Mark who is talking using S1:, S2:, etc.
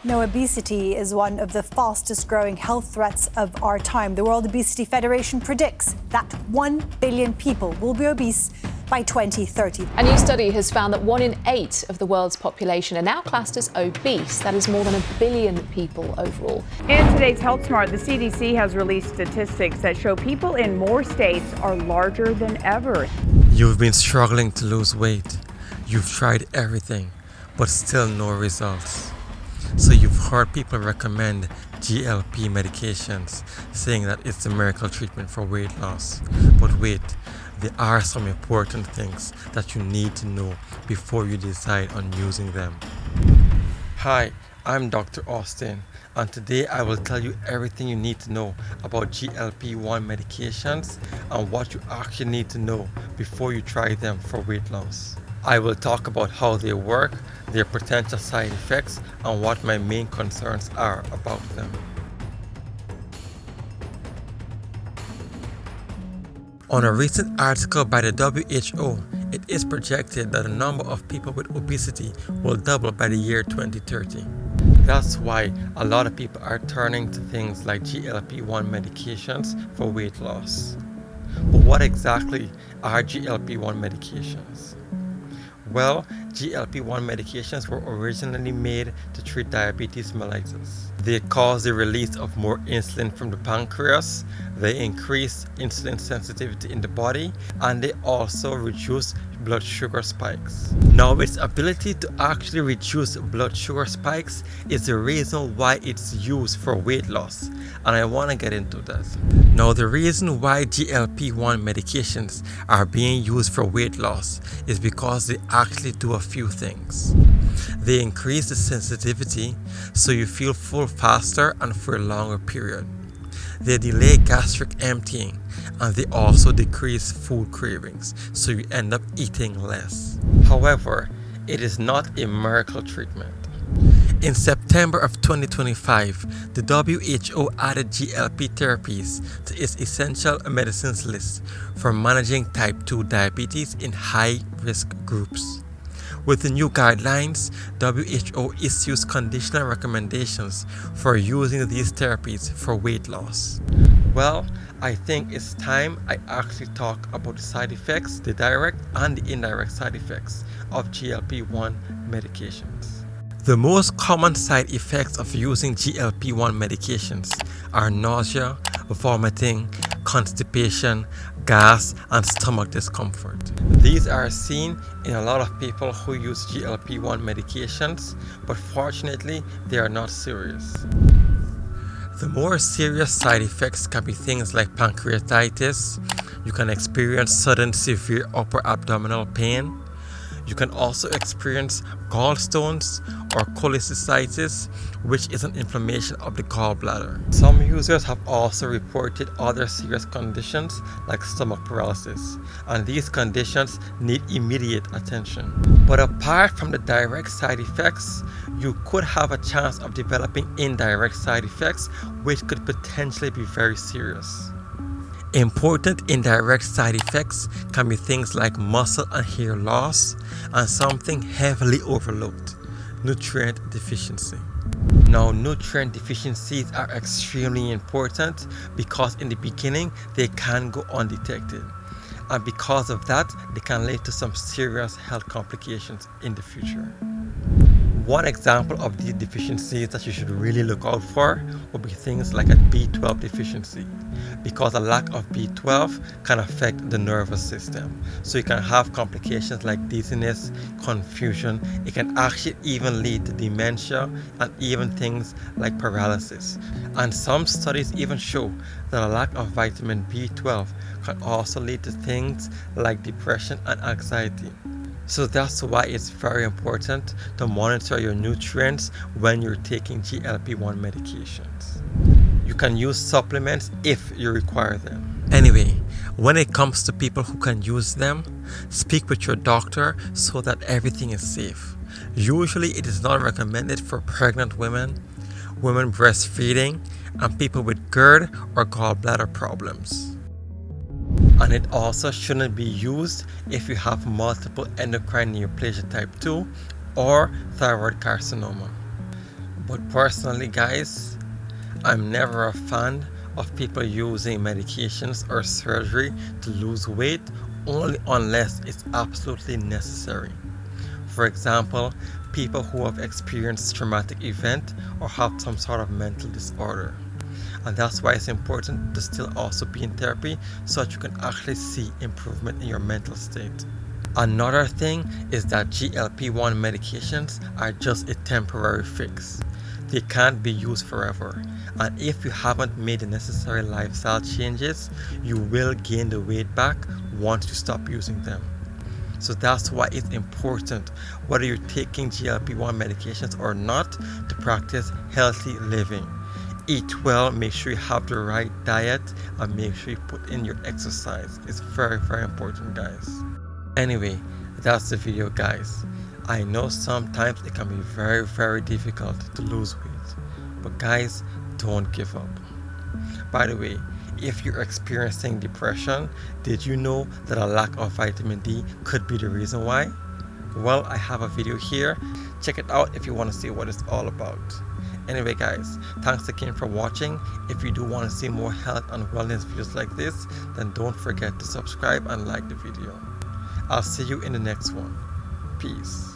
S1: Now, obesity is one of the fastest growing health threats of our time. The World Obesity Federation predicts that 1 billion people will be obese by 2030.
S2: A new study has found that 1 in 8 of the world's population are now classed as obese. That is more than 1 billion people overall.
S3: In today's Health Smart, the CDC has released statistics that show people in more states are larger than ever.
S4: You've been struggling to lose weight. You've tried everything, but still no results. So you've heard people recommend GLP medications, saying that it's a miracle treatment for weight loss. But wait, there are some important things that you need to know before you decide on using them. Hi, I'm Dr. Austin, and today I will tell you everything you need to know about GLP-1 medications and what you actually need to know before you try them for weight loss. I will talk about how they work, their potential side effects, and what my main concerns are about them. On a recent article by the WHO, it is projected that the number of people with obesity will double by the year 2030. That's why a lot of people are turning to things like GLP-1 medications for weight loss. But what exactly are GLP-1 medications? Well, GLP-1 medications were originally made to treat diabetes mellitus. They cause the release of more insulin from the pancreas, they increase insulin sensitivity in the body, and they also reduce blood sugar spikes. Now, its ability to actually reduce blood sugar spikes is the reason why it's used for weight loss, and I want to get into that. Now, the reason why GLP-1 medications are being used for weight loss is because they actually do a few things. They increase the sensitivity so you feel full faster and for a longer period. They delay gastric emptying, and they also decrease food cravings so you end up eating less. However, it is not a miracle treatment. In September of 2025, the WHO added GLP therapies to its essential medicines list for managing type 2 diabetes in high-risk groups. With the new guidelines, WHO issues conditional recommendations for using these therapies for weight loss. Well, I think it's time I actually talk about the side effects, the direct and the indirect side effects of GLP-1 medications. The most common side effects of using GLP-1 medications are nausea, vomiting, constipation, gas, and stomach discomfort. These are seen in a lot of people who use GLP-1 medications, but fortunately, they are not serious. The more serious side effects can be things like pancreatitis. You can experience sudden severe upper abdominal pain. You can also experience gallstones or cholecystitis, which is an inflammation of the gallbladder. Some users have also reported other serious conditions like stomach paralysis, and these conditions need immediate attention. But apart from the direct side effects, you could have a chance of developing indirect side effects, which could potentially be very serious. Important indirect side effects can be things like muscle and hair loss, and something heavily overlooked: nutrient deficiency. Now, nutrient deficiencies are extremely important because in the beginning they can go undetected, and because of that they can lead to some serious health complications in the future. One example of these deficiencies that you should really look out for would be things like a B12 deficiency, because a lack of B12 can affect the nervous system. So you can have complications like dizziness, confusion. It can actually even lead to dementia and even things like paralysis. And some studies even show that a lack of vitamin B12 can also lead to things like depression and anxiety. So that's why it's very important to monitor your nutrients when you're taking GLP-1 medications. You can use supplements if you require them. Anyway, when it comes to people who can use them, speak with your doctor so that everything is safe. Usually it is not recommended for pregnant women, women breastfeeding, and people with GERD or gallbladder problems. And it also shouldn't be used if you have multiple endocrine neoplasia type 2 or thyroid carcinoma. But personally, guys, I'm never a fan of people using medications or surgery to lose weight only unless it's absolutely necessary. For example, people who have experienced traumatic event or have some sort of mental disorder. And that's why it's important to still also be in therapy so that you can actually see improvement in your mental state. Another thing is that GLP-1 medications are just a temporary fix. They can't be used forever, and if you haven't made the necessary lifestyle changes, you will gain the weight back once you stop using them. So that's why it's important, whether you're taking GLP-1 medications or not, to practice healthy living. Eat well, make sure you have the right diet, and make sure you put in your exercise. It's very, very important, guys. Anyway, that's the video, guys. I know sometimes it can be very, very difficult to lose weight, but guys, don't give up. By the way, if you're experiencing depression, did you know that a lack of vitamin D could be the reason why? Well, I have a video here. Check it out if you want to see what it's all about. Anyway, guys, thanks again for watching. If you do want to see more health and wellness videos like this, then don't forget to subscribe and like the video. I'll see you in the next one. Peace.